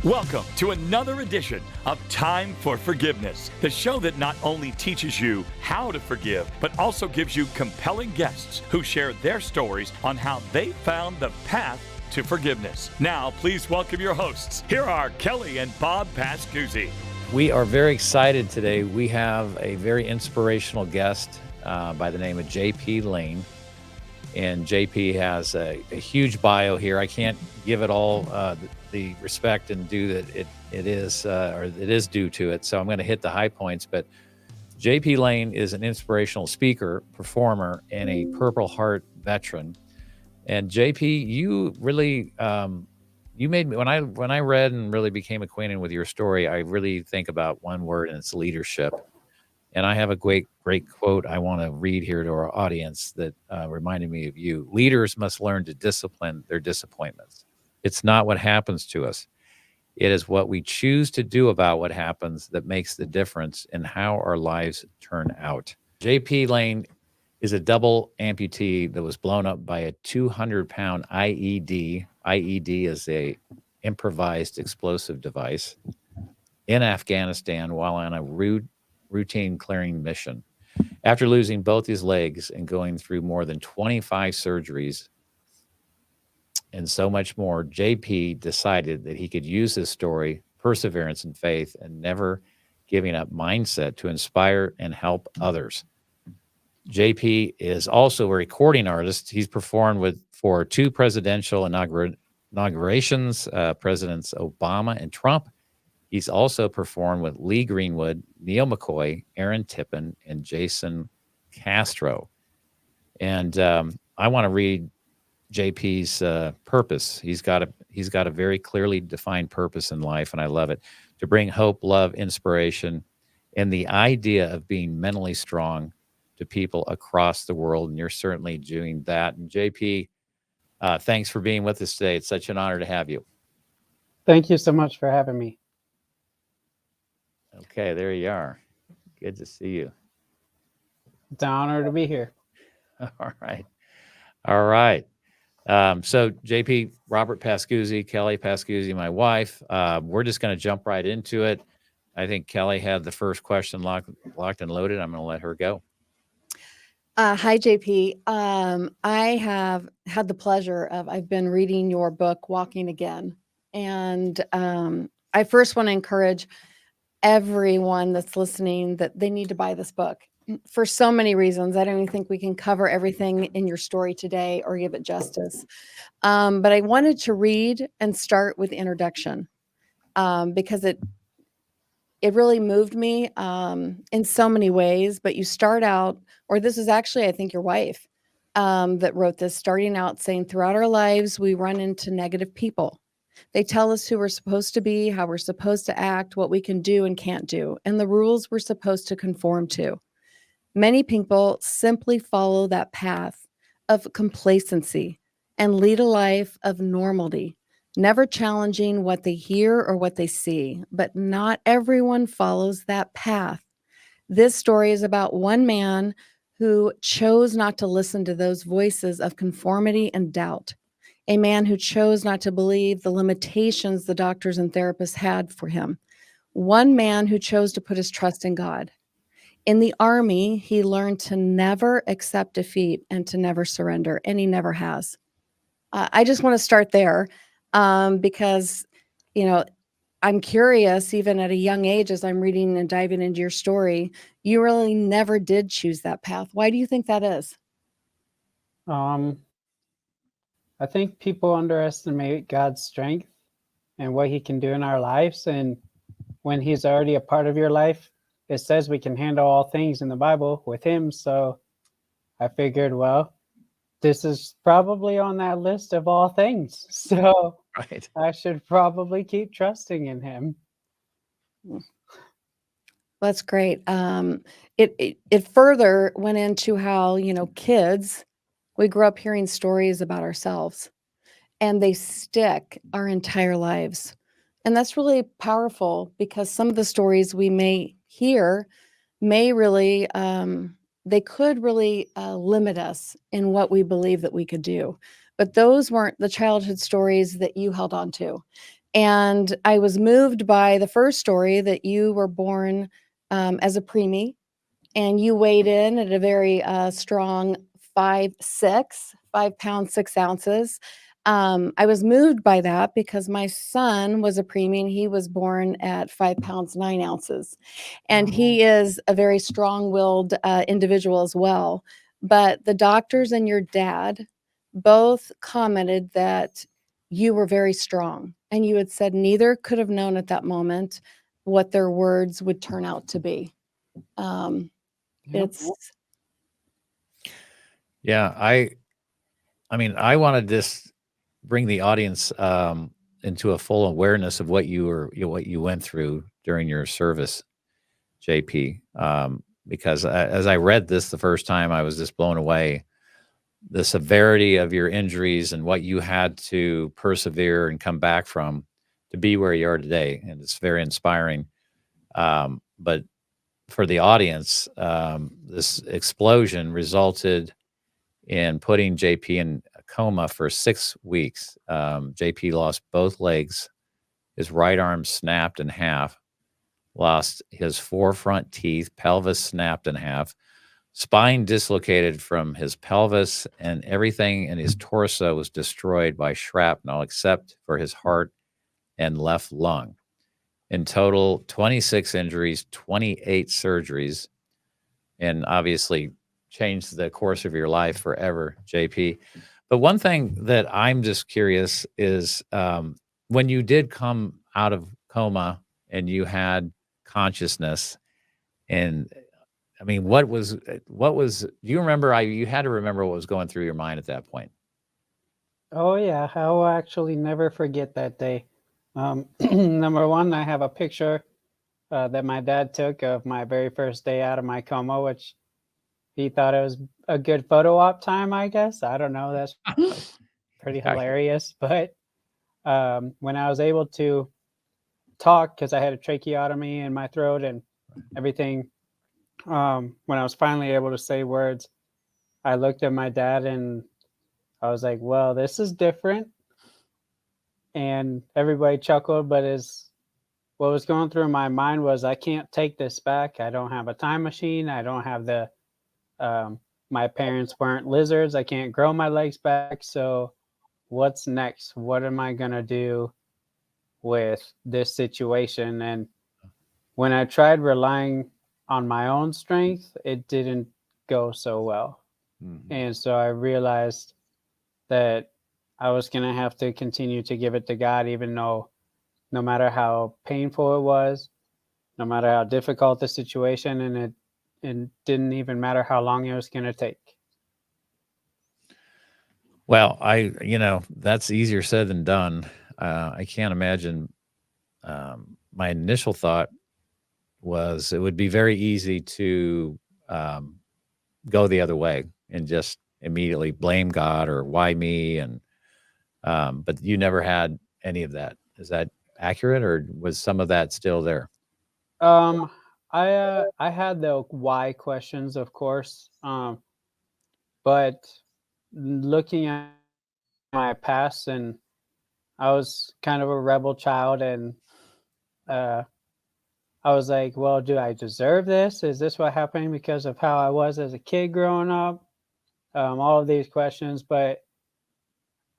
Welcome to another edition of Time for Forgiveness, the show that not only teaches you how to forgive, but also gives you compelling guests who share their stories on how they found the path to forgiveness. Now, please welcome your hosts. Here are Kelly and Bob Pascuzzi. We are very excited today. We have a very inspirational guest by the name of J.P. Lane. And JP has a huge bio here. I can't give it all the respect and due that it is due to it. So I'm going to hit the high points. But JP Lane is an inspirational speaker, performer, and a Purple Heart veteran. And JP, you really you made me when I read and really became acquainted with your story. I really think about one word, and it's leadership. And I have a great quote I want to read here to our audience that reminded me of you. Leaders must learn to discipline their disappointments. It's not what happens to us. It is what we choose to do about what happens that makes the difference in how our lives turn out. J.P. Lane is a double amputee that was blown up by a 200-pound IED. IED is a improvised explosive device in Afghanistan while on a routine clearing mission. After losing both his legs and going through more than 25 surgeries and so much more, JP decided that he could use his story, perseverance and faith, and never giving up mindset to inspire and help others. JP is also a recording artist. He's performed for two presidential inaugurations, Presidents Obama and Trump. He's also performed with Lee Greenwood, Neil McCoy, Aaron Tippin, and Jason Castro. And I want to read JP's purpose. He's got a very clearly defined purpose in life, and I love it. To bring hope, love, inspiration, and the idea of being mentally strong to people across the world. And you're certainly doing that. And JP, thanks for being with us today. It's such an honor to have you. Thank you so much for having me. Okay, there you are. Good to see you. It's an honor to be here. All right. So JP, Robert Pascuzzi, Kelly Pascuzzi, my wife, we're just going to jump right into it. I think Kelly had the first question locked and loaded. I'm going to let her go. Hi, JP. I have had the pleasure of, I've been reading your book, Walking Again. And I first want to encourage everyone that's listening that they need to buy this book for so many reasons. I don't even think we can cover everything in your story today or give it justice. But I wanted to read and start with the introduction because it really moved me in so many ways. But you start out, or this is actually, I think, your wife that wrote this, starting out saying, throughout our lives, we run into negative people. They tell us who we're supposed to be, how we're supposed to act, what we can do and can't do, and the rules we're supposed to conform to. Many people simply follow that path of complacency and lead a life of normality, never challenging what they hear or what they see. But not everyone follows that path. This story is about one man who chose not to listen to those voices of conformity and doubt. A man who chose not to believe the limitations the doctors and therapists had for him. One man who chose to put his trust in God. In the Army, he learned to never accept defeat and to never surrender, and he never has. I just want to start there because, I'm curious, even at a young age, as I'm reading and diving into your story, you really never did choose that path. Why do you think that is? I think people underestimate God's strength and what he can do in our lives. And when he's already a part of your life, it says we can handle all things in the Bible with him. So I figured, well, this is probably on that list of all things. So Right. I should probably keep trusting in him. That's great. It further went into how, kids, we grew up hearing stories about ourselves and they stick our entire lives. And that's really powerful because some of the stories we may hear may really, they could really limit us in what we believe that we could do. But those weren't the childhood stories that you held on to. And I was moved by the first story that you were born as a preemie, and you weighed in at a very strong 5 pounds 6 ounces. I was moved by that because my son was a preemie and he was born at 5 pounds 9 ounces. And he is a very strong-willed individual as well. But the doctors and your dad both commented that you were very strong. And you had said neither could have known at that moment what their words would turn out to be. Yep. It's Yeah, I mean, I wanted this bring the audience into a full awareness of what what you went through during your service, JP. Because as I read this the first time, I was just blown away. The severity of your injuries and what you had to persevere and come back from to be where you are today, and it's very inspiring. But for the audience, this explosion resulted in putting JP in a coma for 6 weeks. JP lost both legs, his right arm snapped in half, lost his 4 front teeth, pelvis snapped in half, spine dislocated from his pelvis, and everything in his torso was destroyed by shrapnel except for his heart and left lung. In total, 26 injuries, 28 surgeries, and obviously changed the course of your life forever, JP. But one thing that I'm just curious is when you did come out of coma and you had consciousness, and I mean, what was, do you remember? You had to remember what was going through your mind at that point. Oh yeah, I will actually never forget that day. Number one, I have a picture that my dad took of my very first day out of my coma, which he thought it was a good photo op time, I guess. I don't know. That's pretty hilarious. But when I was able to talk, because I had a tracheotomy in my throat and everything, when I was finally able to say words, I looked at my dad and I was like, well, this is different. And everybody chuckled, but what was going through my mind was, I can't take this back. I don't have a time machine. I don't have my parents weren't lizards. I can't grow my legs back. So what's next? What am I going to do with this situation? And when I tried relying on my own strength, it didn't go so well. Mm-hmm. And so I realized that I was going to have to continue to give it to God, even though no matter how painful it was, no matter how difficult the situation, and it didn't even matter how long it was going to take. Well, that's easier said than done. I can't imagine. My initial thought was it would be very easy to go the other way and just immediately blame God or why me, and but you never had any of that. Is that accurate, or was some of that still there? I had the why questions, of course, but looking at my past, and I was kind of a rebel child, and I was like, well, do I deserve this? Is this what happened because of how I was as a kid growing up? All of these questions, but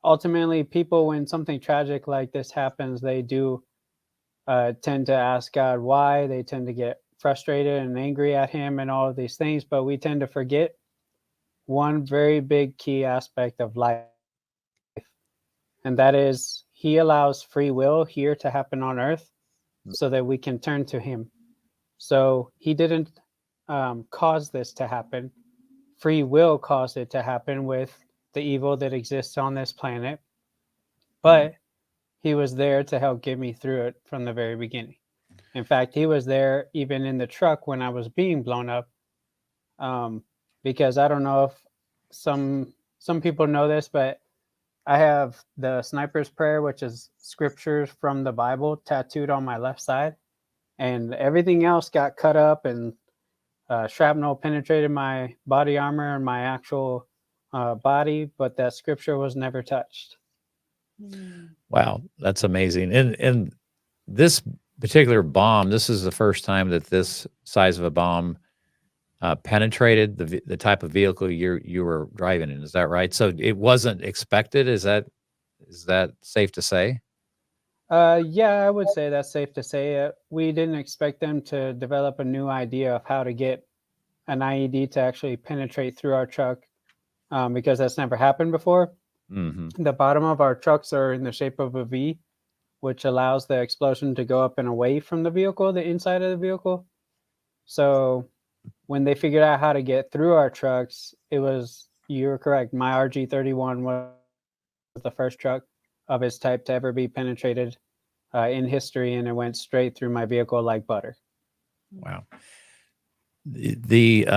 ultimately, people, when something tragic like this happens, they do tend to ask God why. They tend to get frustrated and angry at him and all of these things, but we tend to forget one very big key aspect of life, and that is he allows free will here to happen on earth so that we can turn to him. So he didn't cause this to happen. Free will caused it to happen with the evil that exists on this planet, but he was there to help get me through it from the very beginning. In fact, he was there even in the truck when I was being blown up, because I don't know if some people know this, but I have the sniper's prayer, which is scriptures from the Bible, tattooed on my left side, and everything else got cut up, and shrapnel penetrated my body armor and my actual body, but that scripture was never touched. Wow, that's amazing. And this particular bomb, this is the first time that this size of a bomb penetrated the type of vehicle you were driving in. Is that right? So it wasn't expected. Is that safe to say? Yeah, I would say that's safe to say. We didn't expect them to develop a new idea of how to get an IED to actually penetrate through our truck, because that's never happened before. Hmm. The bottom of our trucks are in the shape of a V, which allows the explosion to go up and away from the vehicle, the inside of the vehicle. So when they figured out how to get through our trucks, you were correct. My RG31 was the first truck of its type to ever be penetrated in history, and it went straight through my vehicle like butter. Wow. The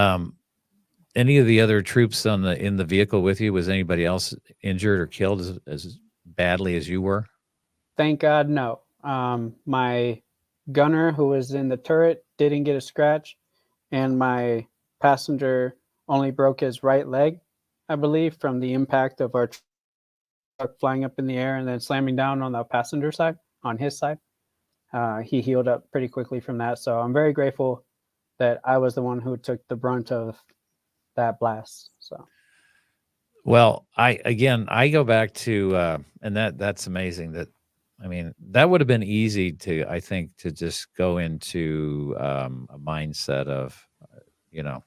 any of the other troops in the vehicle with you, was anybody else injured or killed as badly as you were? Thank God, no. My gunner, who was in the turret, didn't get a scratch, and my passenger only broke his right leg, I believe, from the impact of our truck flying up in the air and then slamming down on the passenger side, on his side. He healed up pretty quickly from that. So I'm very grateful that I was the one who took the brunt of that blast. So Well, I go back to and that's amazing. That would have been easy to, I think, to just go into a mindset of you know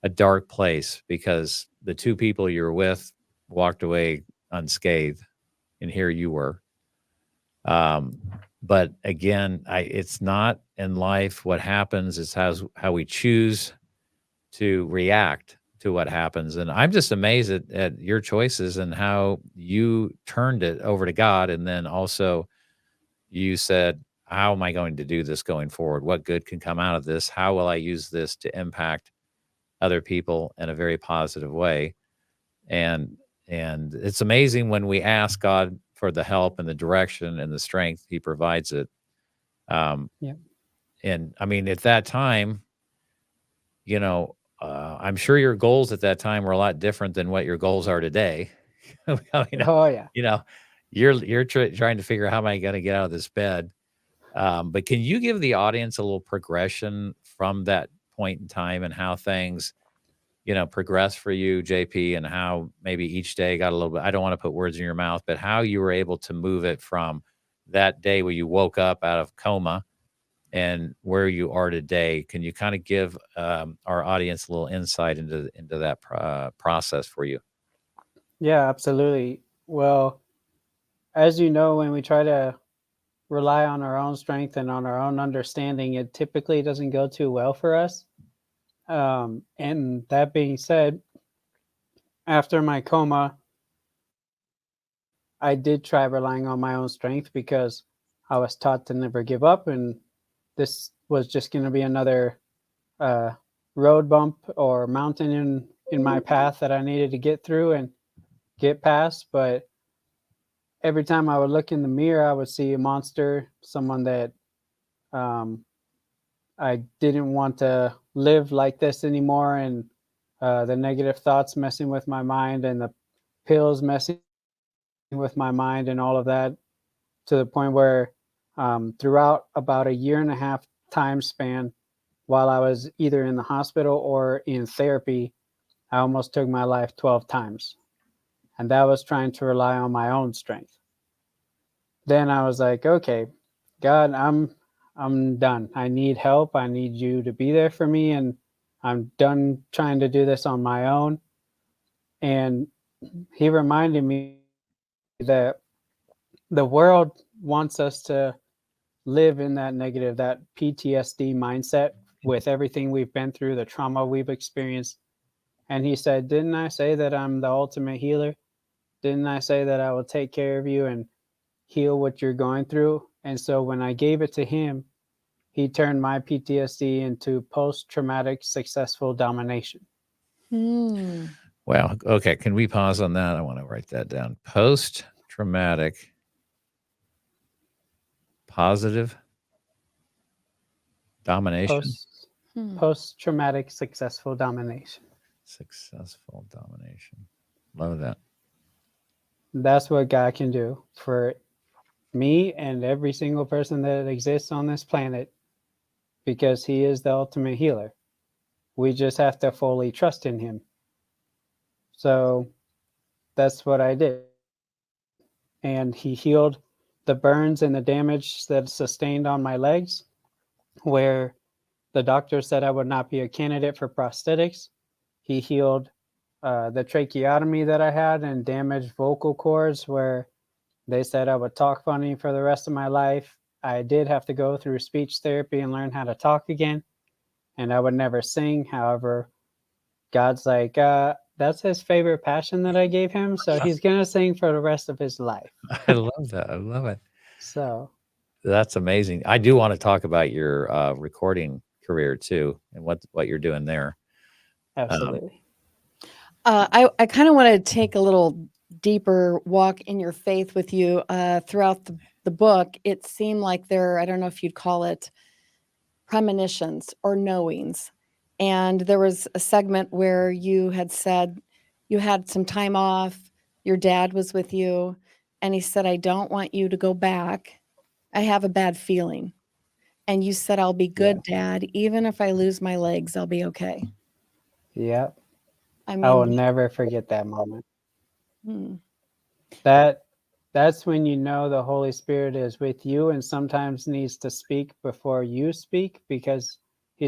a dark place, because the two people you were with walked away unscathed, and here you were. Um, but again, it's not in life what happens, is how we choose to react to what happens. And I'm just amazed at your choices and how you turned it over to God. And then also you said, how am I going to do this going forward? What good can come out of this? How will I use this to impact other people in a very positive way? And it's amazing when we ask God for the help and the direction and the strength, he provides it. Um, yeah, and at that time, I'm sure your goals at that time were a lot different than what your goals are today. oh yeah. You know, you're trying to figure out, how am I going to get out of this bed? But can you give the audience a little progression from that point in time, and how things, progress for you, JP, and how maybe each day got a little bit, I don't want to put words in your mouth, but how you were able to move it from that day where you woke up out of coma and where you are today? Can you kind of give our audience a little insight into that process for you? Yeah, absolutely. Well, as you know, when we try to rely on our own strength and on our own understanding, it typically doesn't go too well for us. And that being said, after my coma, I did try relying on my own strength because I was taught to never give up, and this was just going to be another uh, road bump or mountain in my path that I needed to get through and get past. But every time I would look in the mirror, I would see a monster, someone that um, I didn't want to live like this anymore, and the negative thoughts messing with my mind, and the pills messing with my mind, and all of that, to the point where throughout about a year and a half time span, while I was either in the hospital or in therapy, I almost took my life 12 times. And that was trying to rely on my own strength. Then I was like, okay, God, I'm done. I need help. I need you to be there for me, and I'm done trying to do this on my own. And he reminded me that the world wants us to live in that negative, that PTSD mindset with everything we've been through, the trauma we've experienced. And he said, didn't I say that I'm the ultimate healer? Didn't I say that I will take care of you and heal what you're going through? And so when I gave it to him, he turned my PTSD into post-traumatic successful domination. Wow. Okay. Can we pause on that? I want to write that down. Post-traumatic positive domination. Post-traumatic successful domination. Successful domination. Love that. That's what God can do for me and every single person that exists on this planet, because he is the ultimate healer. We just have to fully trust in him. So that's what I did. And he healed the burns and the damage that sustained on my legs, where the doctor said I would not be a candidate for prosthetics. He healed the tracheotomy that I had and damaged vocal cords, where they said I would talk funny for the rest of my life. I did have to go through speech therapy and learn how to talk again, and I would never sing. However, God's like, that's his favorite passion that I gave him, so he's going to sing for the rest of his life. I love that. I love it. So That's amazing. I do want to talk about your recording career too, and what you're doing there. absolutely. I kind of want to take a little deeper walk in your faith with you. Throughout the book, it seemed like I don't know if you'd call it premonitions or knowings. And there was a segment where you had said you had some time off, your dad was with you, and he said, I don't want you to go back. I have a bad feeling. And you said, I'll be good, Dad. Even if I lose my legs, I'll be okay. Yep. I I will mean, never forget that moment. hmm, That's when you know the Holy Spirit is with you, and sometimes needs to speak before you speak, because he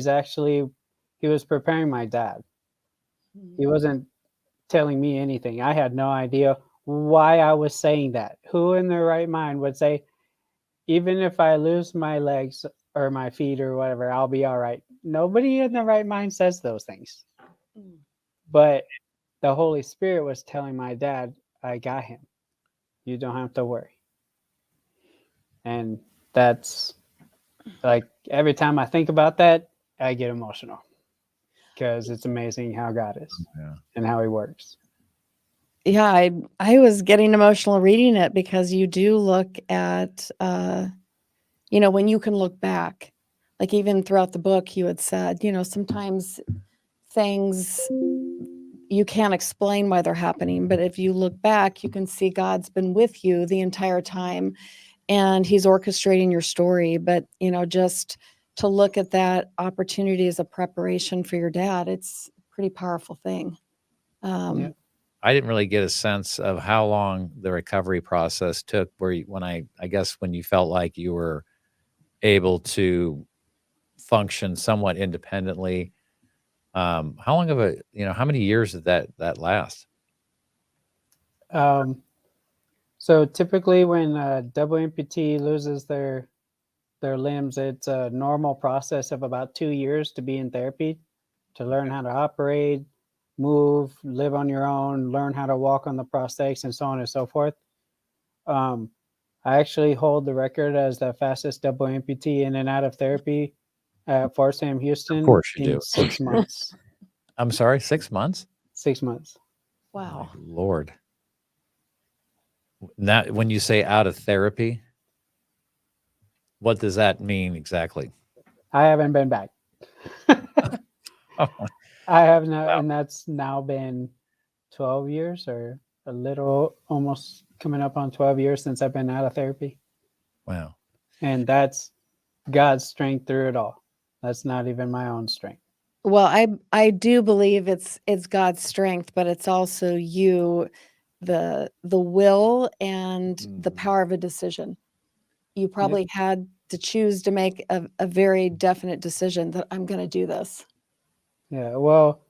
was preparing my dad. He wasn't telling me anything. I had no idea why I was saying that. Who in their right mind would say, even if I lose my legs or my feet or whatever, I'll be all right? Nobody in their right mind says those things. Mm. But the Holy Spirit was telling my dad, I got him. You don't have to worry. And that's like, every time I think about that, I get emotional, because it's amazing how God is Yeah. and how he works. Yeah, I was getting emotional reading it, because you do look at, when you can look back, like even throughout the book, you had said, sometimes things you can't explain why they're happening, but if you look back, you can see God's been with you the entire time, and he's orchestrating your story. But, just to look at that opportunity as a preparation for your dad, it's a pretty powerful thing. Yeah. I didn't really get a sense of how long the recovery process took. I guess when you felt like you were able to function somewhat independently. How long how many years did that last? So typically when a double amputee loses their limbs, it's a normal process of about 2 years to be in therapy, to learn how to operate, move, live on your own, learn how to walk on the prosthetics, and so on and so forth. I actually hold the record as the fastest double amputee in and out of therapy at Fort Sam Of Houston course you do. in 6 months. I'm sorry, 6 months? 6 months. Wow. My Lord. Now, when you say out of therapy, what does that mean exactly? I haven't been back. Oh, I have not, wow. and that's now been 12 years, or a little, almost coming up on 12 years since I've been out of therapy. Wow. And that's God's strength through it all. That's not even my own strength. Well, I do believe it's God's strength, but it's also you, the will and the Mhm. power of a decision. You probably had to choose to make a very definite decision that I'm going to do this. Yeah, well,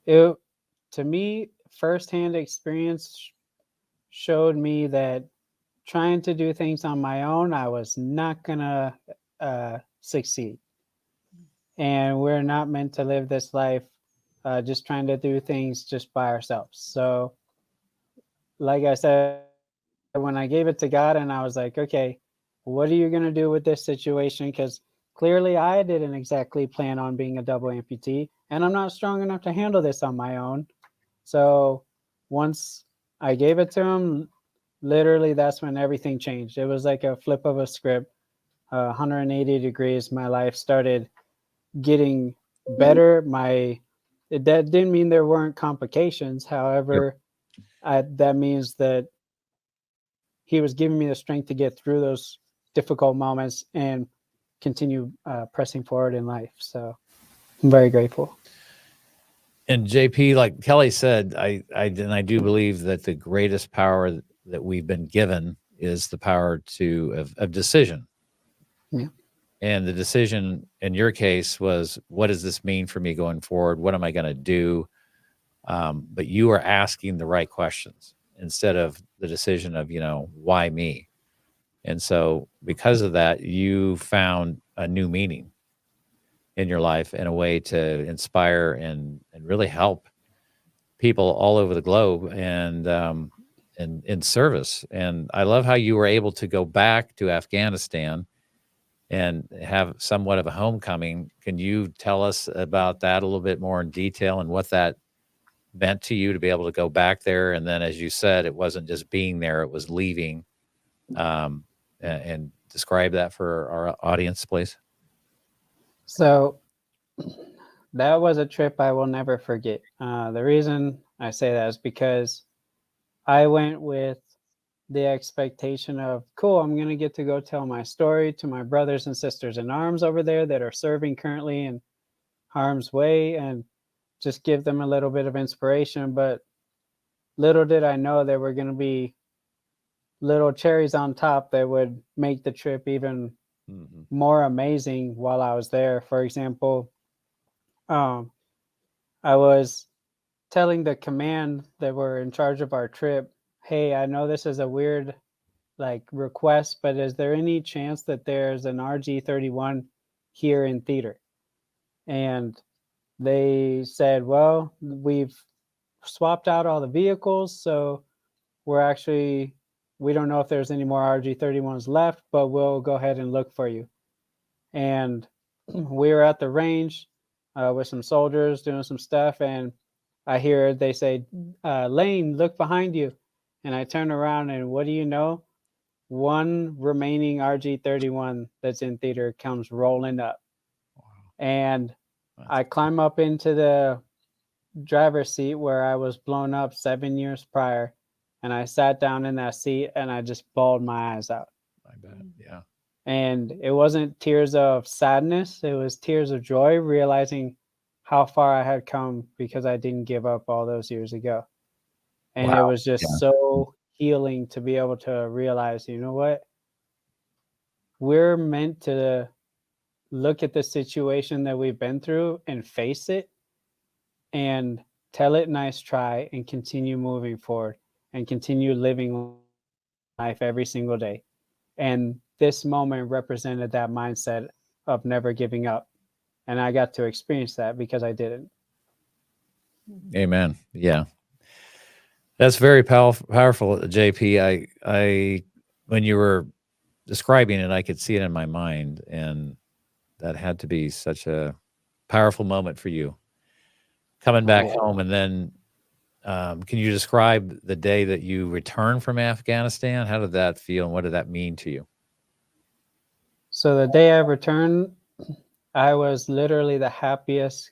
to me, firsthand experience showed me that trying to do things on my own, I was not gonna succeed. And we're not meant to live this life just trying to do things just by ourselves. So, like I said, when I gave it to God and I was like, okay, what are you gonna do with this situation? Because clearly I didn't exactly plan on being a double amputee, and I'm not strong enough to handle this on my own. So once I gave it to him, literally that's when everything changed. It was like a flip of a script, 180 degrees. My life started getting better. That didn't mean there weren't complications. However, that means that he was giving me the strength to get through those difficult moments and continue pressing forward in life. So I'm very grateful. And JP, like Kelly said, I do believe that the greatest power that we've been given is the power of decision. Yeah. And the decision in your case was, what does this mean for me going forward? What am I going to do? But you are asking the right questions instead of the decision of, why me? And so because of that, you found a new meaning in your life and a way to inspire and really help people all over the globe and in service. And I love how you were able to go back to Afghanistan and have somewhat of a homecoming. Can you tell us about that a little bit more in detail and what that meant to you to be able to go back there? And then, as you said, it wasn't just being there, it was leaving. And describe that for our audience, please. So that was a trip I will never forget. The reason I say that is because I went with the expectation of, cool, I'm going to get to go tell my story to my brothers and sisters in arms over there that are serving currently in harm's way and just give them a little bit of inspiration. But little did I know there were going to be little cherries on top that would make the trip even more amazing while I was there. For example, I was telling the command that were in charge of our trip, hey, I know this is a weird request, but is there any chance that there's an RG-31 here in theater? And they said, well, we've swapped out all the vehicles, so we don't know if there's any more RG-31s left, but we'll go ahead and look for you. And we were at the range with some soldiers doing some stuff, and I hear they say, Lane, look behind you. And I turn around, and what do you know? One remaining RG-31 that's in theater comes rolling up. Wow. And I climb up into the driver's seat where I was blown up 7 years prior. And I sat down in that seat and I just bawled my eyes out. I bet, yeah. And it wasn't tears of sadness. It was tears of joy, realizing how far I had come because I didn't give up all those years ago. And It was just so healing to be able to realize, you know what? We're meant to look at the situation that we've been through and face it and tell it nice try and continue moving forward and continue living life every single day. And this moment represented that mindset of never giving up. And I got to experience that because I didn't. Amen. Yeah. That's very powerful, JP. I when you were describing it, I could see it in my mind, and that had to be such a powerful moment for you coming back home. And then, can you describe the day that you returned from Afghanistan? How did that feel, and what did that mean to you? So the day I returned, I was literally the happiest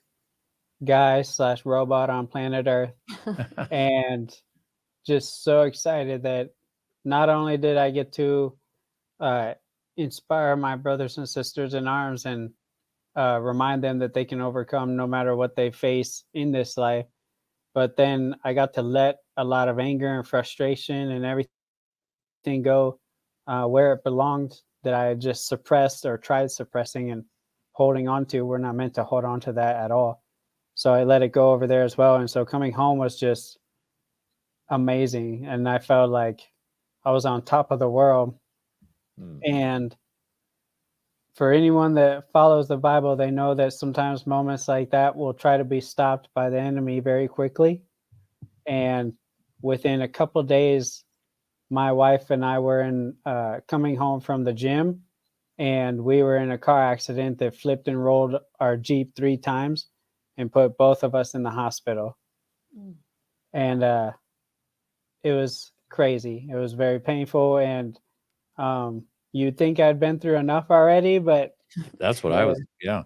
guy / robot on planet Earth. And just so excited that not only did I get to inspire my brothers and sisters in arms and remind them that they can overcome no matter what they face in this life, but then I got to let a lot of anger and frustration and everything go where it belonged that I had just suppressed or tried suppressing and holding on to. We're not meant to hold on to that at all. So I let it go over there as well. And so coming home was just amazing. And I felt like I was on top of the world. And for anyone that follows the Bible, they know that sometimes moments like that will try to be stopped by the enemy very quickly. And within a couple of days, my wife and I were coming home from the gym, and we were in a car accident that flipped and rolled our Jeep 3 times and put both of us in the hospital. And it was crazy. It was very painful. And you'd think I'd been through enough already, but that's what I was. Yeah.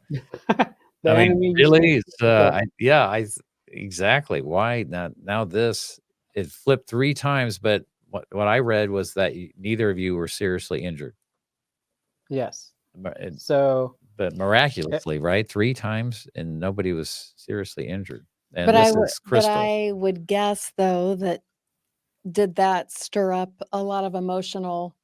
I mean, really, it's exactly why now this it flipped 3 times, but what I read was that neither of you were seriously injured. Yes. But So miraculously, right? 3 times and nobody was seriously injured. And But this is but Crystal. I would guess though that did that stir up a lot of emotional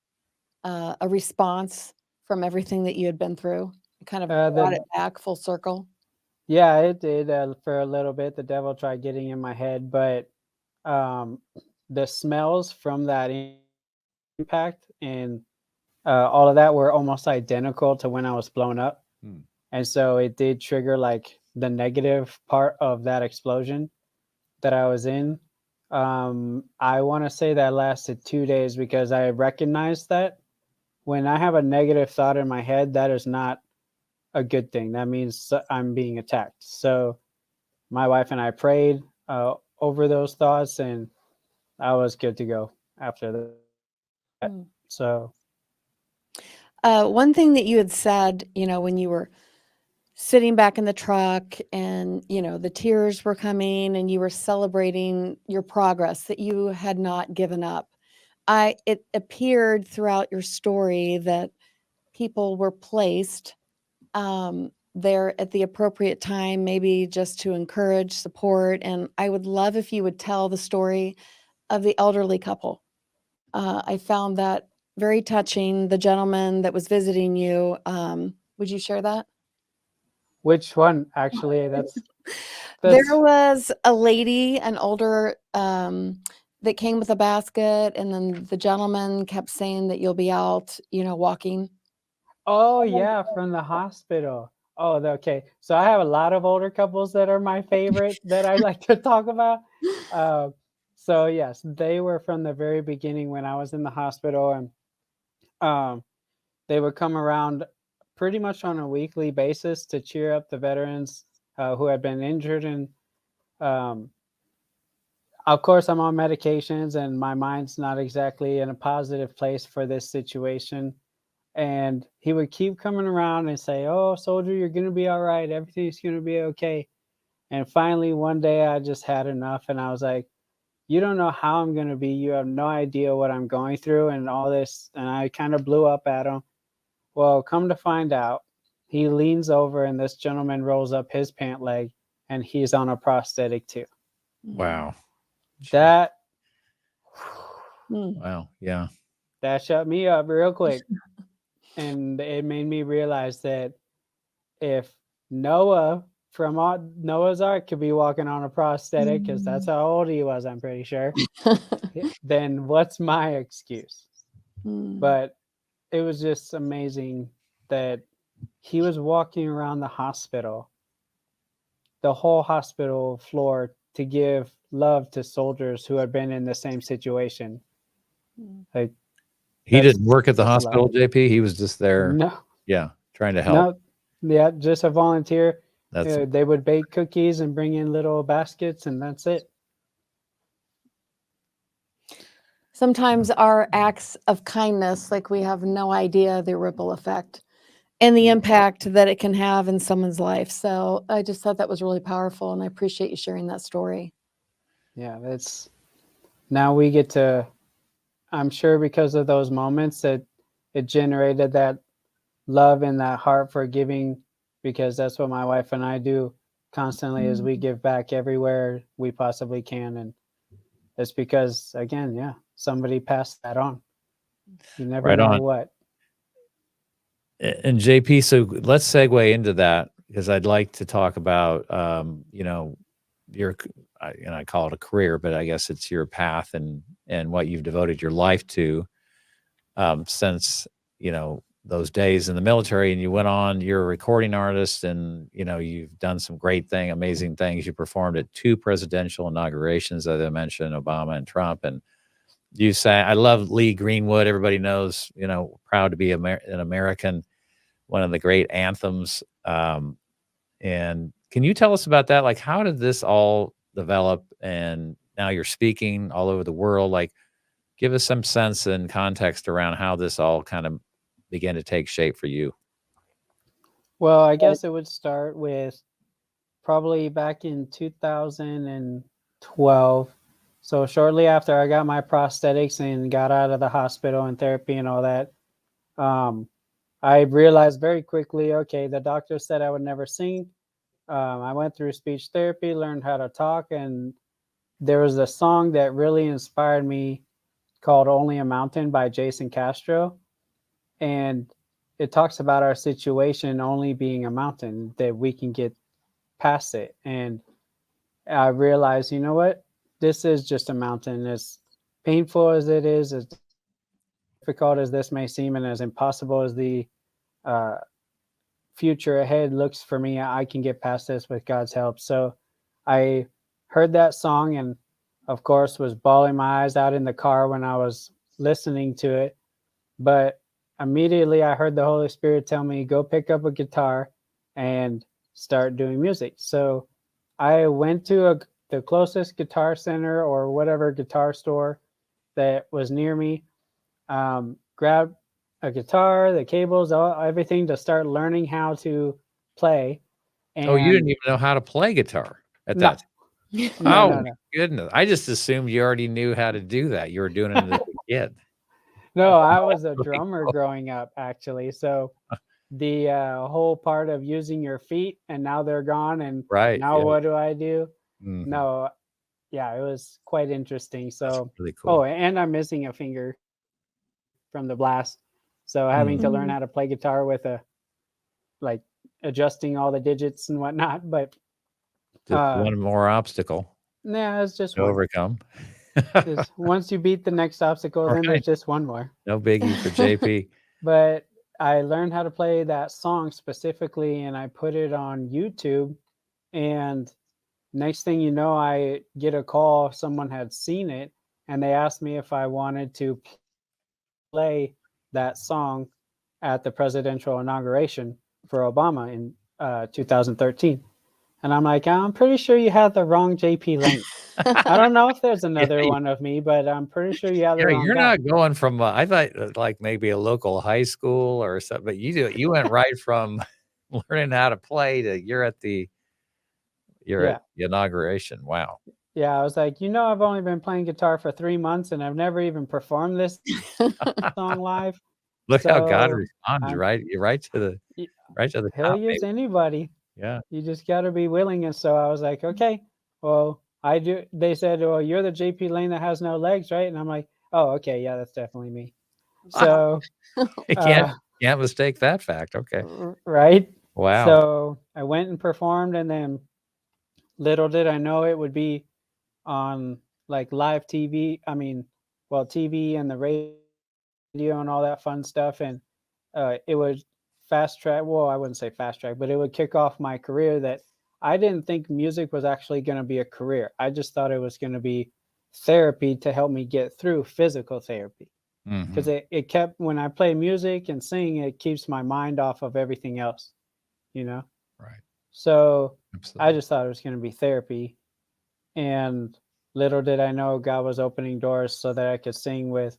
a response from everything that you had been through? It kind of brought it back full circle. yeah, it did for a little bit. The devil tried getting in my head, but the smells from that impact and all of that were almost identical to when I was blown up. Hmm. And so it did trigger like the negative part of that explosion that I was in. I want to say that lasted 2 days because I recognized that when I have a negative thought in my head, that is not a good thing. That means I'm being attacked. So my wife and I prayed over those thoughts, and I was good to go after that. Mm. So One thing that you had said, when you were sitting back in the truck and, the tears were coming and you were celebrating your progress, that you had not given up. It appeared throughout your story that people were placed there at the appropriate time, maybe just to encourage, support. And I would love if you would tell the story of the elderly couple. I found that very touching. The gentleman that was visiting you, would you share that? which one? Actually, that's There was a lady, an older, that came with a basket, and then the gentleman kept saying that you'll be out, walking. oh yeah, from the hospital. Oh, okay. So I have a lot of older couples that are my favorite that I like to talk about. So yes, they were from the very beginning when I was in the hospital, and um, they would come around pretty much on a weekly basis to cheer up the veterans who had been injured. And um, of course, I'm on medications, and my mind's not exactly in a positive place for this situation. And he would keep coming around and say, "Oh, soldier, you're gonna be all right. Everything's gonna be okay." And finally, one day, I just had enough, and I was like, "You don't know how I'm gonna be. You have no idea what I'm going through, and all this." And I kind of blew up at him. Well, come to find out, he leans over, and this gentleman rolls up his pant leg, and he's on a prosthetic too. Wow. That Wow. Yeah. that shut me up real quick, and it made me realize that if Noah from Noah's Ark could be walking on a prosthetic, because that's how old he was, I'm pretty sure, then what's my excuse? But it was just amazing that he was walking around the hospital, the whole hospital floor, to give love to soldiers who had been in the same situation. Like, He didn't work at the that's hospital, love. JP. He was just there. No, Yeah. Trying to help. no, yeah, just a volunteer. That's They would bake cookies and bring in little baskets, and that's it. Sometimes our acts of kindness, like we have no idea the ripple effect and the impact that it can have in someone's life. So I just thought that was really powerful, and I appreciate you sharing that story. Yeah, that's now we get to, I'm sure because of those moments that it generated that love and that heart for giving, because that's what my wife and I do constantly is we give back everywhere we possibly can. And it's because, again, yeah, somebody passed that on. You never Right know on. what. And JP, so let's segue into that because I'd like to talk about, your, I call it a career, but I guess it's your path and what you've devoted your life to since, those days in the military. And you went on, you're a recording artist, and, you've done some amazing things. You performed at 2 presidential inaugurations, as I mentioned, Obama and Trump. And you sang, I love Lee Greenwood. Everybody knows, proud to be an American, one of the great anthems. And can you tell us about that? Like, how did this all develop? And now you're speaking all over the world. Like, give us some sense and context around how this all kind of began to take shape for you. Well, I guess it would start with probably back in 2012. So shortly after I got my prosthetics and got out of the hospital and therapy and all that, I realized very quickly, okay, the doctor said I would never sing. I went through speech therapy, learned how to talk, and there was a song that really inspired me called Only a Mountain by Jason Castro. And it talks about our situation only being a mountain, that we can get past it. And I realized, you know what? This is just a mountain. As painful as it is, as difficult as this may seem, and as impossible as the uh, future ahead looks for me, I can get past this with God's help. So I heard that song and, of course, was bawling my eyes out in the car when I was listening to it. But immediately I heard the Holy Spirit tell me, go pick up a guitar and start doing music. So I went to the closest guitar center or whatever guitar store that was near me, grabbed a guitar, the cables, everything to start learning how to play. Oh, you didn't even know how to play guitar at No. that time. No, Oh, no, my no. goodness. I just assumed you already knew how to do that. You were doing it as a kid. No, I was a Really drummer cool. growing up, actually. So the whole part of using your feet, and now they're gone, and Right. now Yeah. what do I do? Mhm. No, yeah, it was quite interesting. That's So, really oh, cool. and I'm missing a finger from the blast. So having to learn Mhm. how to play guitar with like adjusting all the digits and whatnot. But Just one more obstacle yeah, it's just to one. overcome. Just once you beat the next obstacle, then Right. there's just one more. No biggie for JP. But I learned how to play that song specifically, and I put it on YouTube. And next thing you know, I get a call. Someone had seen it, and they asked me if I wanted to play that song at the presidential inauguration for Obama in 2013. And I'm like, I'm pretty sure you have the wrong JP Lane. I don't know if there's another Yeah, one of me, but I'm pretty sure you have the yeah, wrong you're guy. not going from, I thought like maybe a local high school or something, but you went right from learning how to play to you're at the Yeah. inauguration. Wow. Yeah, I was like, I've only been playing guitar for 3 months and I've never even performed this song live. Look how God So responds, I'm right? You're right to the y- he'll top, use maybe. anybody. Yeah. You just got to be willing. And so I was like, okay, well, I do. They said, well, you're the JP Lane that has no legs, right? And I'm like, oh, okay, yeah, that's definitely me. So, You can't mistake that fact. Okay. right. Wow. So I went and performed, and then little did I know it would be on like live TV. I mean, well, TV and the radio and all that fun stuff. And it would fast track. Well, I wouldn't say fast track, but it would kick off my career. That I didn't think music was actually going to be a career. I just thought it was going to be therapy to help me get through physical therapy. Because Mhm. it kept, when I play music and sing, it keeps my mind off of everything else, you know? Right. So I Absolutely. just thought it was going to be therapy. And little did I know God was opening doors so that I could sing with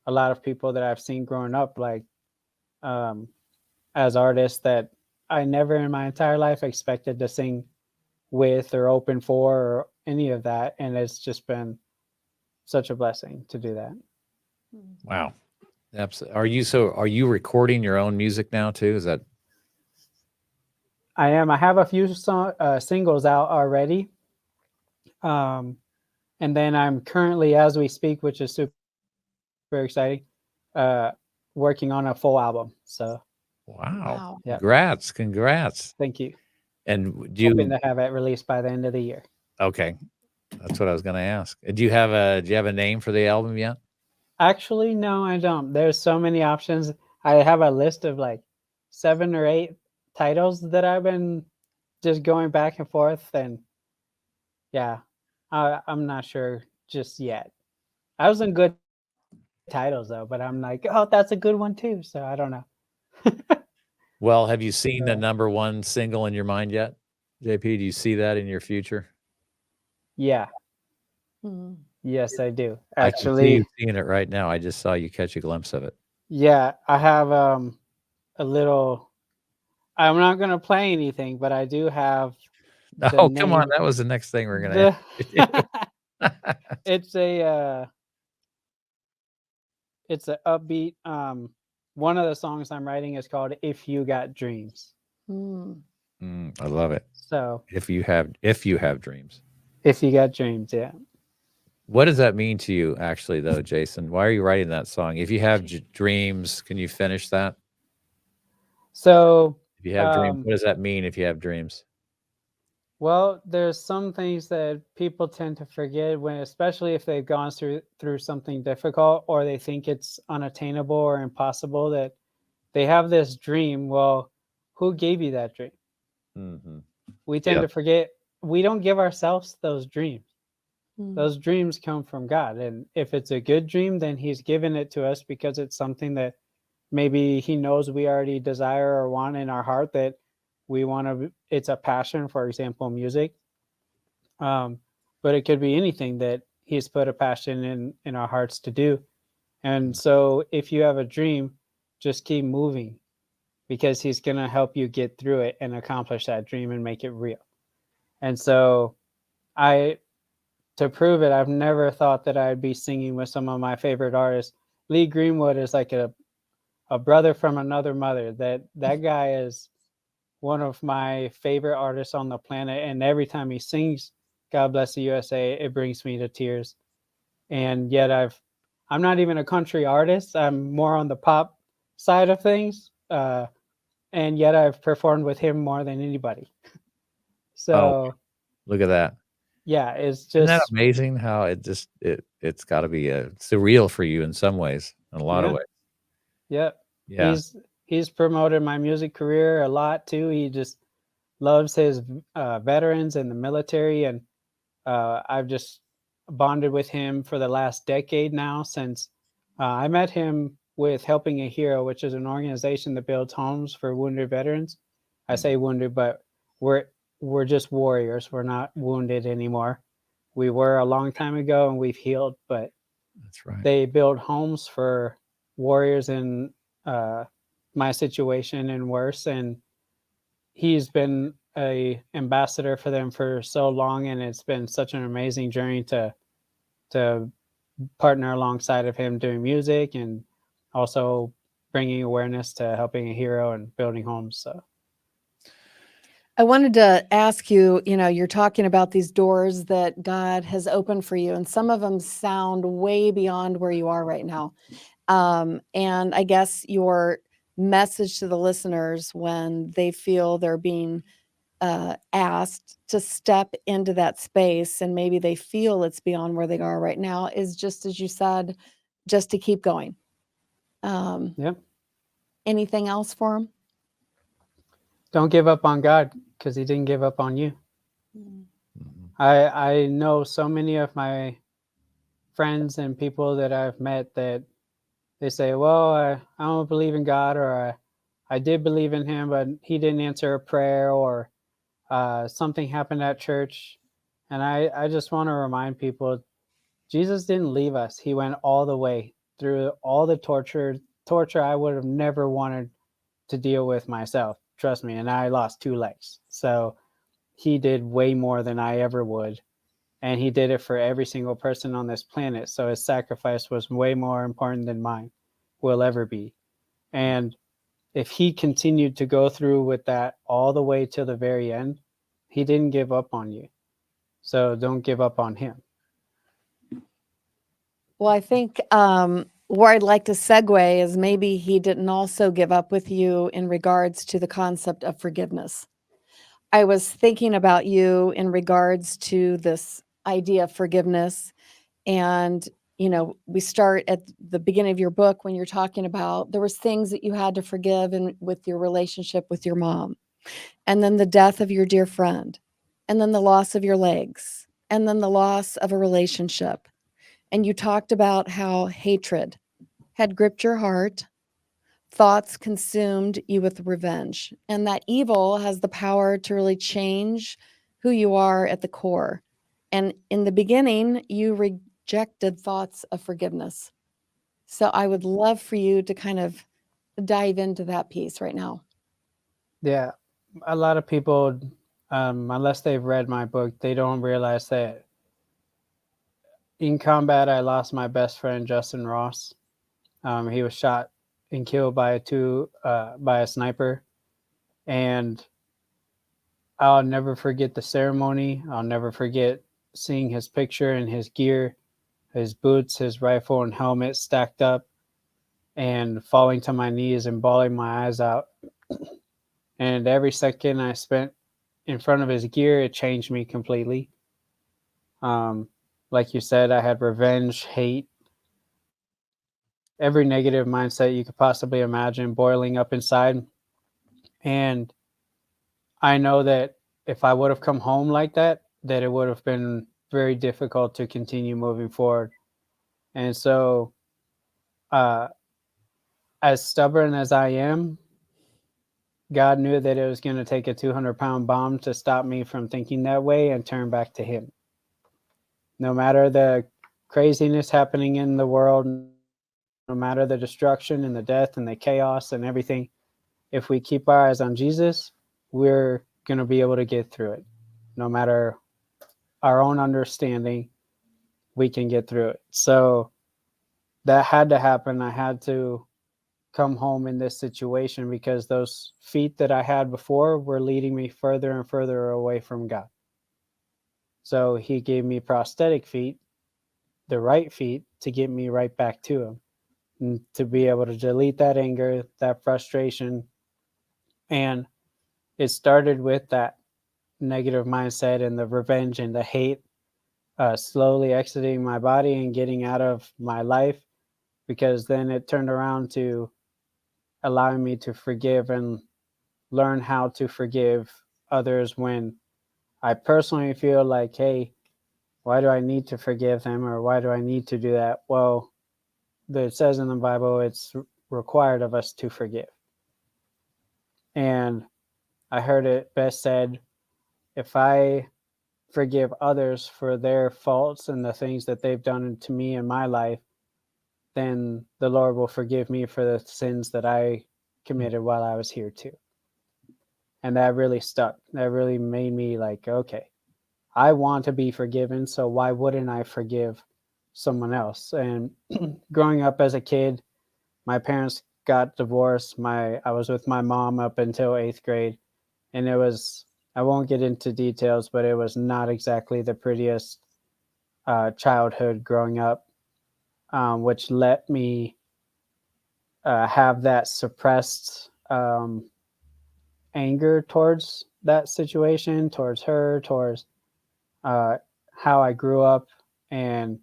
a lot of people that I've seen growing up, like um, as artists that I never in my entire life expected to sing with or open for or any of that. And it's just been such a blessing to do that. Wow. Absolutely. Are you recording your own music now too? Is that I am. I have a few singles out already. And then I'm currently, as we speak, which is super exciting, working on a full album. So wow. yeah, Congrats. thank you. And do Hoping you to have it released by the end of the year. okay. That's what I was gonna ask. Do you have a name for the album yet? Actually, no, I don't. There's so many options. I have a list of like 7 or 8 titles that I've been just going back and forth. And yeah, I'm not sure just yet. I was in good titles though, but I'm like, oh, that's a good one too. So I don't know. Well, have you seen the So, number one single in your mind yet? JP, do you see that in your future? yeah, Mm. yes, I do. I can see you Actually, seeing it right now. I just saw you catch a glimpse of it. yeah, I have a little. I'm not gonna play anything, but I do have the Oh, come on. name. That was the next thing we're gonna The ask you to do. It's a upbeat. One of the songs I'm writing is called "If You Got Dreams." Mm. I love it. So If you have dreams. if you got dreams, yeah. What does that mean to you, actually, though, Jason? Why are you writing that song? If you have dreams, can you finish that? So If you have dreams, what does that mean if you have dreams? well, there's some things that people tend to forget when, especially if they've gone through something difficult or they think it's unattainable or impossible, that they have this dream. Well, who gave you that dream? Mm-hmm. We tend Yeah. to forget we don't give ourselves those dreams. Mm. Those dreams come from God. And if it's a good dream, then He's given it to us because it's something that maybe He knows we already desire or want in our heart, that we want to, it's a passion, for example, music. But it could be anything that He's put a passion in our hearts to do. And so if you have a dream, just keep moving, because He's going to help you get through it and accomplish that dream and make it real. And so to prove it, I've never thought that I'd be singing with some of my favorite artists. Lee Greenwood is like a brother from another mother. That guy is one of my favorite artists on the planet, and every time he sings "God Bless the USA," it brings me to tears. And yet I'm not even a country artist. I'm more on the pop side of things, and yet I've performed with him more than anybody. So look at that. yeah, it's Isn't that just amazing how it's got to be surreal for you in some ways, in a lot of yeah. ways. Yep. Yeah. He's promoted my music career a lot too. He just loves his veterans and the military, and I've just bonded with him for the last decade now. Since I met him with Helping a Hero, which is an organization that builds homes for wounded veterans. I say wounded, but we're just warriors. We're not wounded anymore. We were a long time ago, and we've healed. But That's right. they build homes for warriors in my situation and worse. And he's been a ambassador for them for so long, and it's been such an amazing journey to partner alongside of him doing music and also bringing awareness to Helping a Hero and building homes. So I wanted to ask you, you're talking about these doors that God has opened for you, and some of them sound way beyond where you are right now. And I guess your message to the listeners when they feel they're being asked to step into that space and maybe they feel it's beyond where they are right now is just as you said, just to keep going. yep. Anything else for them? Don't give up on God, because He didn't give up on you. I know so many of my friends and people that I've met that they say, well, I don't believe in God, or I did believe in Him, but He didn't answer a prayer, or something happened at church. And I just want to remind people, Jesus didn't leave us. He went all the way through all the torture I would have never wanted to deal with myself. Trust me. And I lost 2 legs. So He did way more than I ever would. And He did it for every single person on this planet. So His sacrifice was way more important than mine will ever be. And if He continued to go through with that all the way to the very end, He didn't give up on you. So don't give up on Him. Well, I think where I'd like to segue is maybe He didn't also give up with you in regards to the concept of forgiveness. I was thinking about you in regards to this idea of forgiveness. And, we start at the beginning of your book when you're talking about there was things that you had to forgive and with your relationship with your mom, and then the death of your dear friend, and then the loss of your legs, and then the loss of a relationship. And you talked about how hatred had gripped your heart, thoughts consumed you with revenge, and that evil has the power to really change who you are at the core. And in the beginning, you rejected thoughts of forgiveness. So I would love for you to kind of dive into that piece right now. Yeah. A lot of people, unless they've read my book, they don't realize that in combat, I lost my best friend, Justin Ross. He was shot and killed by a sniper. And I'll never forget the ceremony. I'll never forget seeing his picture and his gear, his boots, his rifle and helmet stacked up, and falling to my knees and bawling my eyes out. And every second I spent in front of his gear, it changed me completely. Like you said, I had revenge, hate, every negative mindset you could possibly imagine boiling up inside. And I know that if I would have come home like that, that it would have been very difficult to continue moving forward. And so, as stubborn as I am, God knew that it was going to take a 200-pound bomb to stop me from thinking that way and turn back to Him. No matter the craziness happening in the world, no matter the destruction and the death and the chaos and everything, if we keep our eyes on Jesus, we're going to be able to get through it. No matter our own understanding, we can get through it. So that had to happen. I had to come home in this situation because those feet that I had before were leading me further and further away from God. So He gave me prosthetic feet, the right feet, to get me right back to Him, and to be able to delete that anger, that frustration. And it started with that negative mindset and the revenge and the hate slowly exiting my body and getting out of my life, because then it turned around to allowing me to forgive and learn how to forgive others when I personally feel like, hey, why do I need to forgive them, or why do I need to do that? Well, it says in the Bible it's required of us to forgive. And I heard it best said, if I forgive others for their faults and the things that they've done to me in my life, then the Lord will forgive me for the sins that I committed while I was here too. And that really stuck. That really made me like, okay, I want to be forgiven, so why wouldn't I forgive someone else? And growing up as a kid, my parents got divorced. I was with my mom up until 8th grade, and it was, I won't get into details, but it was not exactly the prettiest childhood growing up, which let me have that suppressed anger towards that situation, towards her, towards how I grew up. And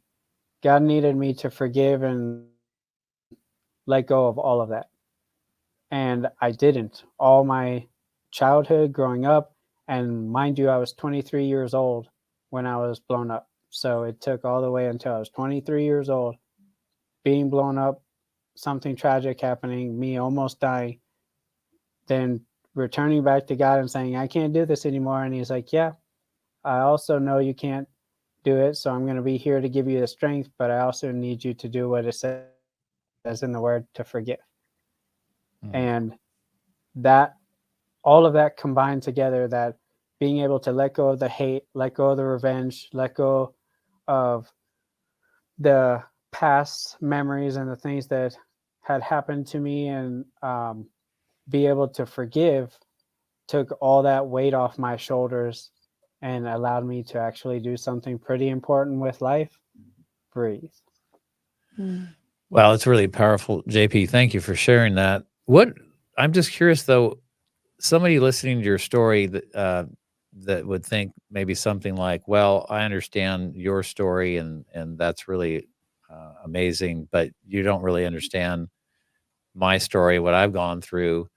God needed me to forgive and let go of all of that. And I didn't. All my childhood growing up, and mind you, I was 23 years old when I was blown up. So it took all the way until I was 23 years old, being blown up, something tragic happening, me almost dying, then returning back to God and saying, I can't do this anymore. And He's like, yeah, I also know you can't do it. So I'm going to be here to give you the strength, but I also need you to do what it says in the Word, to forgive. And that, all of that combined together, that being able to let go of the hate, let go of the revenge, let go of the past memories and the things that had happened to me, and be able to forgive, took all that weight off my shoulders and allowed me to actually do something pretty important with life: breathe. Well, it's really powerful, JP. Thank you for sharing that. I'm just curious though, somebody listening to your story that would think maybe something like, well, I understand your story and that's really amazing, but you don't really understand my story, what I've gone through,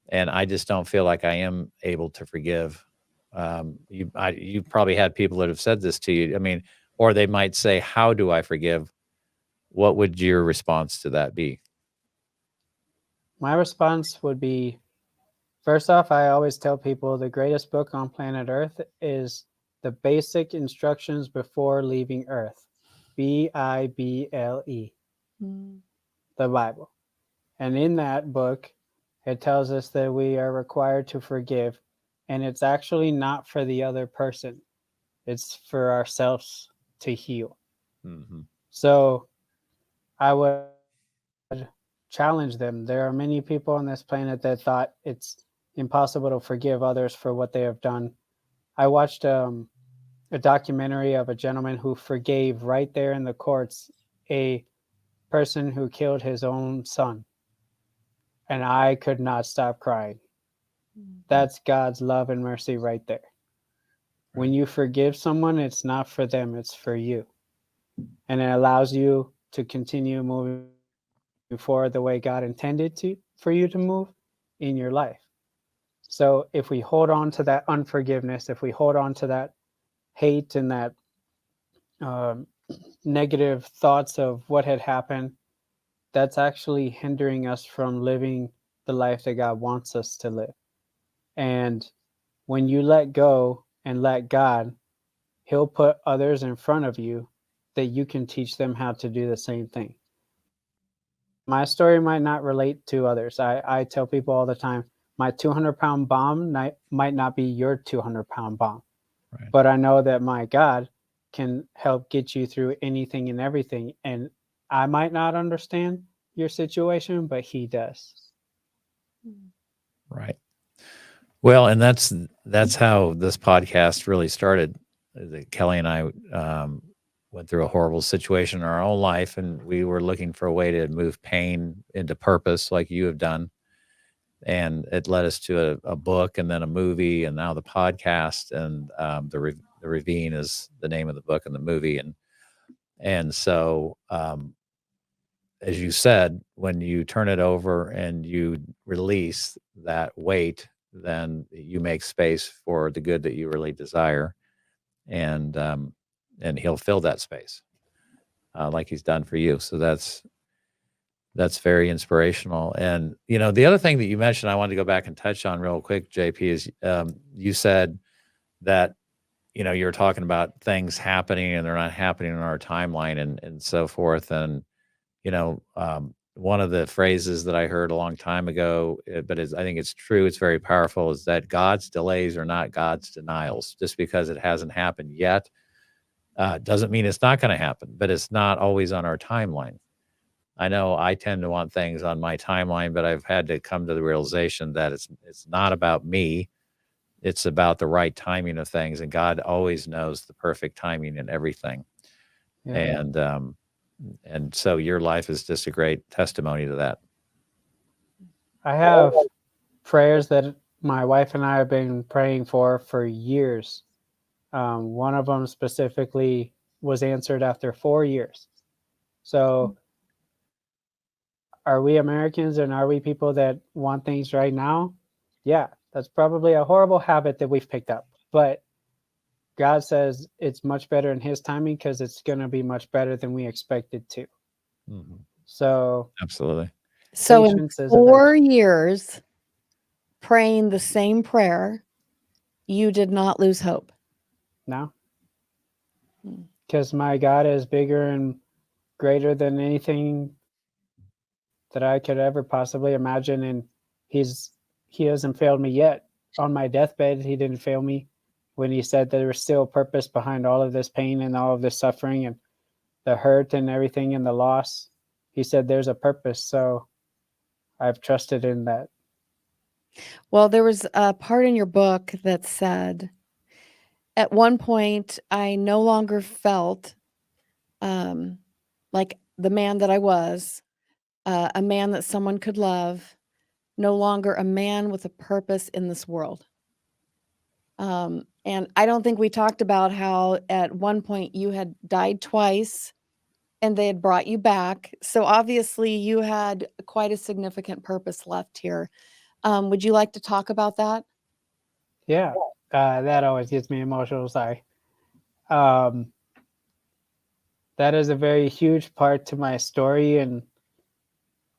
and I just don't feel like I am able to forgive. You probably had people that have said this to you. I mean, or they might say, how do I forgive? What would your response to that be? My response would be, first off, I always tell people the greatest book on planet Earth is The Basic Instructions Before Leaving Earth. Bible. The Bible. And in that book, it tells us that we are required to forgive. And it's actually not for the other person. It's for ourselves to heal. Hmm. So I would challenge them. There are many people on this planet that thought it's impossible to forgive others for what they have done. I watched a documentary of a gentleman who forgave right there in the courts a person who killed his own son. And I could not stop crying. That's God's love and mercy right there. When you forgive someone, it's not for them, it's for you. And it allows you to continue moving forward the way God intended to for you to move in your life. So if we hold on to that unforgiveness, if we hold on to that hate and that um, negative thoughts of what had happened, that's actually hindering us from living the life that God wants us to live. And when you let go and let God, He'll put others in front of you that you can teach them how to do the same thing. My story might not relate to others. I tell people all the time, my 200-pound bomb might not be your 200-pound bomb. Right. But I know that my God can help get you through anything and everything. And I might not understand your situation, but He does. Right. Well, and that's how this podcast really started. Kelly and I went through a horrible situation in our own life, and we were looking for a way to move pain into purpose, like you have done. And it led us to a book, and then a movie, and now the podcast. And the Ravine is the name of the book and the movie. And so, as you said, when you turn it over and you release that weight, then you make space for the good that you really desire, and He'll fill that space, like He's done for you. So that's very inspirational. And the other thing that you mentioned, I wanted to go back and touch on real quick, JP, is you said that you were talking about things happening and they're not happening in our timeline and so forth. And one of the phrases that I heard a long time ago, but I think it's true, it's very powerful, is that God's delays are not God's denials. Just because it hasn't happened yet doesn't mean it's not going to happen, but it's not always on our timeline. I know I tend to want things on my timeline, but I've had to come to the realization that it's not about me. It's about the right timing of things, and God always knows the perfect timing in everything. Yeah. And so your life is just a great testimony to that. I have prayers that my wife and I have been praying for years. One of them specifically was answered after 4 years. So are we Americans and are we people that want things right now? Yeah, that's probably a horrible habit that we've picked up. But God says it's much better in His timing because it's going to be much better than we expected to. Mm-hmm. So absolutely. So in patience is 4 years praying the same prayer, you did not lose hope. No, because my God is bigger and greater than anything that I could ever possibly imagine, and He hasn't failed me yet. On my deathbed, He didn't fail me when He said there was still purpose behind all of this pain and all of this suffering and the hurt and everything and the loss. He said there's a purpose, so I've trusted in that. Well, there was a part in your book that said, at one point, I no longer felt like the man that I was, a man that someone could love, no longer a man with a purpose in this world. And I don't think we talked about how at one point you had died twice and they had brought you back. So obviously you had quite a significant purpose left here. Would you like to talk about that? Yeah, that always gets me emotional. Sorry. That is a very huge part to my story, and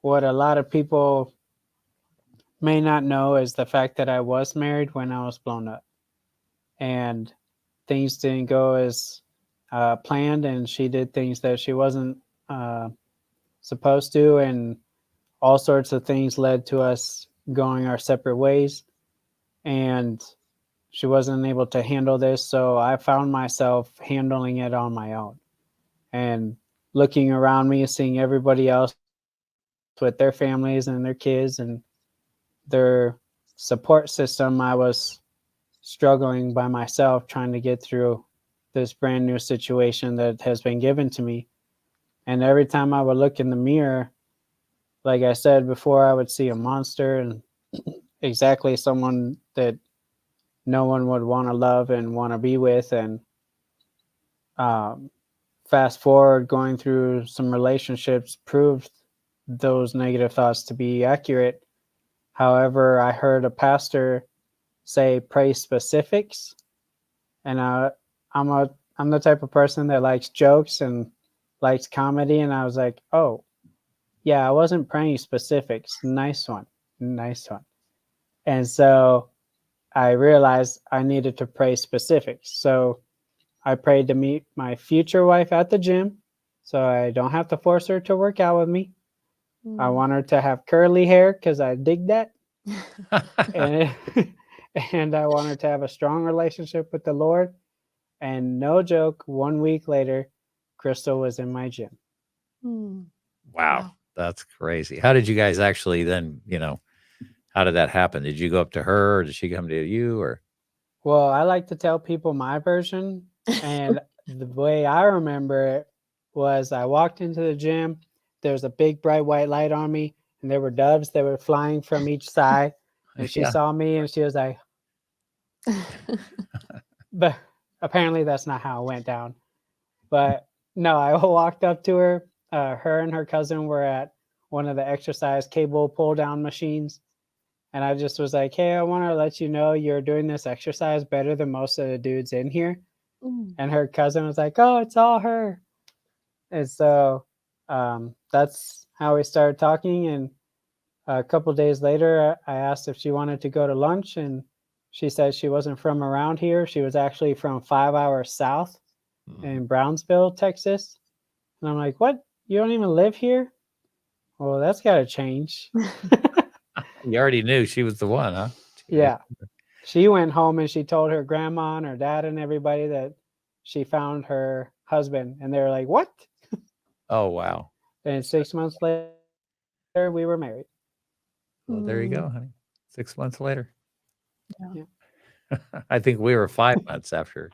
what a lot of people may not know is the fact that I was married when I was blown up, and things didn't go as planned, and she did things that she wasn't supposed to, and all sorts of things led to us going our separate ways, and she wasn't able to handle this, so I found myself handling it on my own. and looking around me, seeing everybody else with their families and their kids and their support system, I was struggling by myself trying to get through this brand new situation that has been given to me. And every time I would look in the mirror, like I said before, I would see a monster and exactly someone that no one would want to love and want to be with. And fast forward, going through some relationships proved those negative thoughts to be accurate. However, I heard a pastor say, pray specifics. And I'm the type of person that likes jokes and likes comedy. And I was like, oh, yeah, I wasn't praying specifics. Nice one. Nice one. And so I realized I needed to pray specifics. So I prayed to meet my future wife at the gym so I don't have to force her to work out with me. I want her to have curly hair because I dig that. and, and I want her to have a strong relationship with the Lord. And no joke, 1 week later, Crystal was in my gym. Wow. That's crazy. How did you guys actually then, how did that happen? Did you go up to her or did she come to you or? Well, I like to tell people my version. And the way I remember it was I walked into the gym. There was a big bright white light on me and there were doves that were flying from each side. And she saw me and she was like, but apparently that's not how it went down. But no, I walked up to her. Her and her cousin were at one of the exercise cable pull down machines. And I just was like, hey, I want to let you know you're doing this exercise better than most of the dudes in here. And her cousin was like, oh, it's all her. And so that's how we started talking. And a couple days later, I asked if she wanted to go to lunch. And she said she wasn't from around here. She was actually from 5 hours south in Brownsville, Texas. And I'm like, what? You don't even live here? Well, that's got to change. You already knew she was the one, huh? Yeah. She went home and she told her grandma and her dad and everybody that she found her husband. And they were like, what? Oh, wow. And 6 months later, we were married. Well, there you go, honey. 6 months later. Yeah. I think we were 5 months after.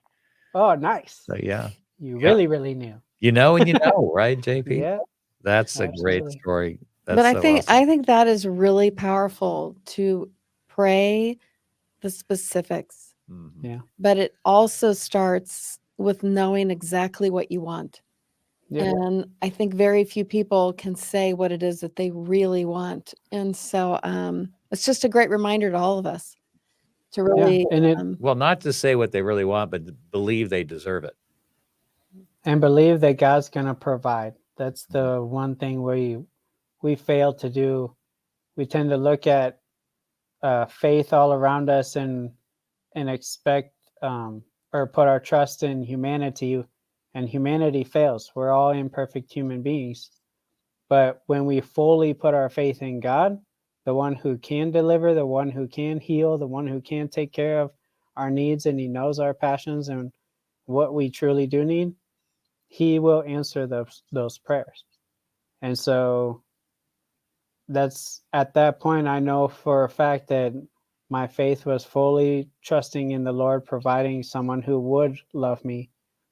Oh, nice. So, yeah. You really, really knew. You know, and you know, right, JP? Yeah. That's a great story. That's But so awesome. I think that is really powerful to pray the specifics. Yeah. But it also starts with knowing exactly what you want. Yeah. And I think very few people can say what it is that they really want. And so it's just a great reminder to all of us to really and well, not to say what they really want, but to believe they deserve it. And believe that God's going to provide. That's the one thing we fail to do. We tend to look at faith all around us and expect or put our trust in humanity, and humanity fails. We're all imperfect human beings. But when we fully put our faith in God, the one who can deliver, the one who can heal, the one who can take care of our needs, and he knows our passions and what we truly do need, he will answer those prayers. And so that's at that point, I know for a fact that my faith was fully trusting in the Lord, providing someone who would love me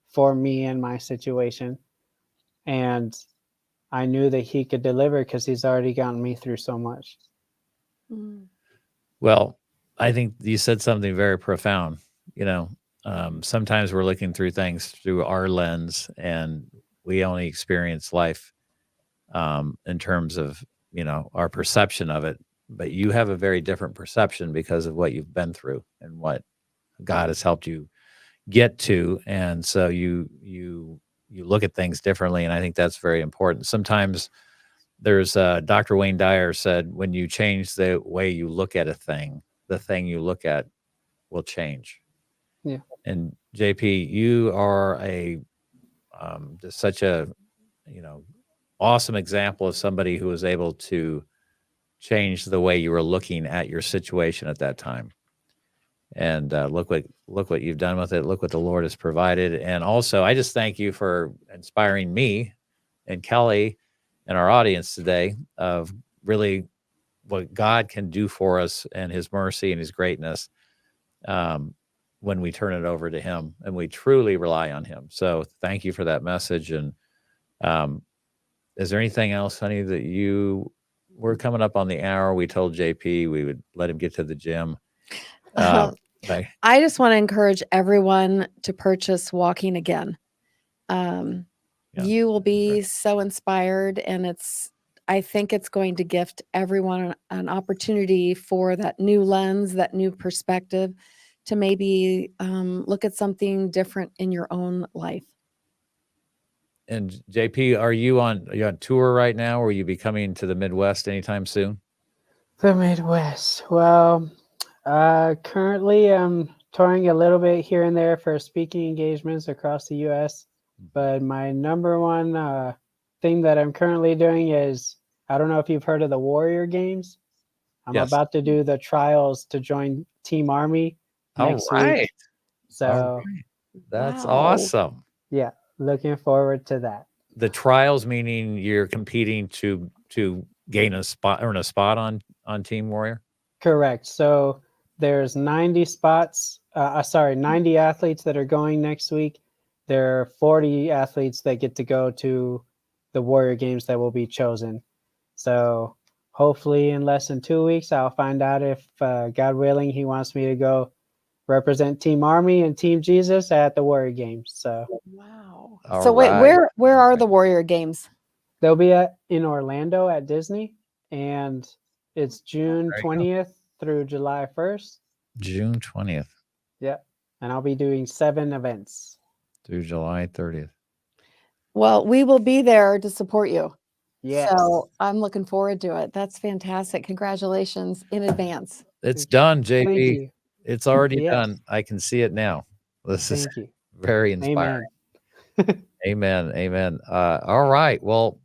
for me and my situation. And I knew that he could deliver because he's already gotten me through so much. Well, I think you said something very profound. Sometimes we're looking through things through our lens and we only experience life in terms of, our perception of it. But you have a very different perception because of what you've been through and what God has helped you get to. And so you look at things differently. And I think that's very important. Sometimes there's Dr. Wayne Dyer said, when you change the way you look at a thing, the thing you look at will change. Yeah. And JP, you are just such a, awesome example of somebody who was able to change the way you were looking at your situation at that time. And look what you've done with it. Look what the Lord has provided. And also, I just thank you for inspiring me and Kelly and our audience today of really what God can do for us and his mercy and his greatness when we turn it over to him and we truly rely on him. So thank you for that message. And is there anything else, honey, that we're coming up on the hour. We told JP we would let him get to the gym. I just want to encourage everyone to purchase Walking Again. You will be so inspired, and I think it's going to gift everyone an opportunity for that new lens, that new perspective, to maybe look at something different in your own life. And JP, are you on tour right now, or will you be coming to the Midwest anytime soon? The Midwest. Well, currently I'm touring a little bit here and there for speaking engagements across the U.S. But my number one thing that I'm currently doing is, I don't know if you've heard of the Warrior Games. I'm about to do the trials to join Team Army next week. So that's awesome. Yeah, looking forward to that. The trials, meaning you're competing to gain a spot, earn a spot on Team Warrior? Correct. So there's 90 spots, 90 athletes that are going next week. There are 40 athletes that get to go to the Warrior Games that will be chosen. So hopefully in less than 2 weeks, I'll find out if, God willing, he wants me to go represent Team Army and Team Jesus at the Warrior Games. So wow. All so wait, right. where are the Warrior Games? They'll be in Orlando at Disney, and it's June 20th through July 1st. June 20th. Yeah. And I'll be doing 7 events. Through July 30th. Well, we will be there to support you. Yes. So I'm looking forward to it. That's fantastic. Congratulations in advance. It's done, Thank JP. you. It's already done. I can see it now. This is Thank you. very inspiring. Amen. Amen. All right. Well,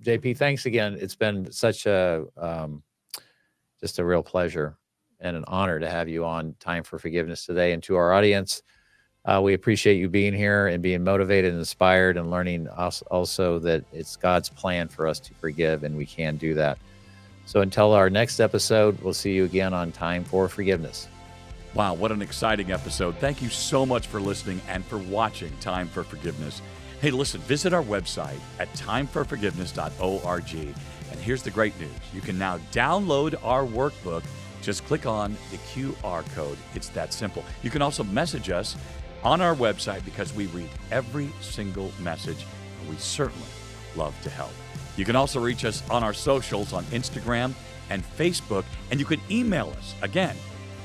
JP, thanks again. It's been such just a real pleasure and an honor to have you on Time for Forgiveness today. And to our audience, we appreciate you being here and being motivated and inspired and learning also that it's God's plan for us to forgive, and we can do that. So until our next episode, we'll see you again on Time for Forgiveness. Wow, what an exciting episode. Thank you so much for listening and for watching Time for Forgiveness. Hey, listen, visit our website at timeforforgiveness.org. And here's the great news. You can now download our workbook. Just click on the QR code. It's that simple. You can also message us on our website because we read every single message, and we certainly love to help. You can also reach us on our socials on Instagram and Facebook, and you can email us, again,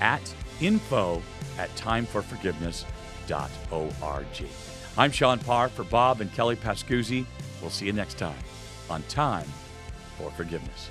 at info@timeforforgiveness.org. I'm Sean Parr for Bob and Kelly Pascuzzi. We'll see you next time on Time for Forgiveness.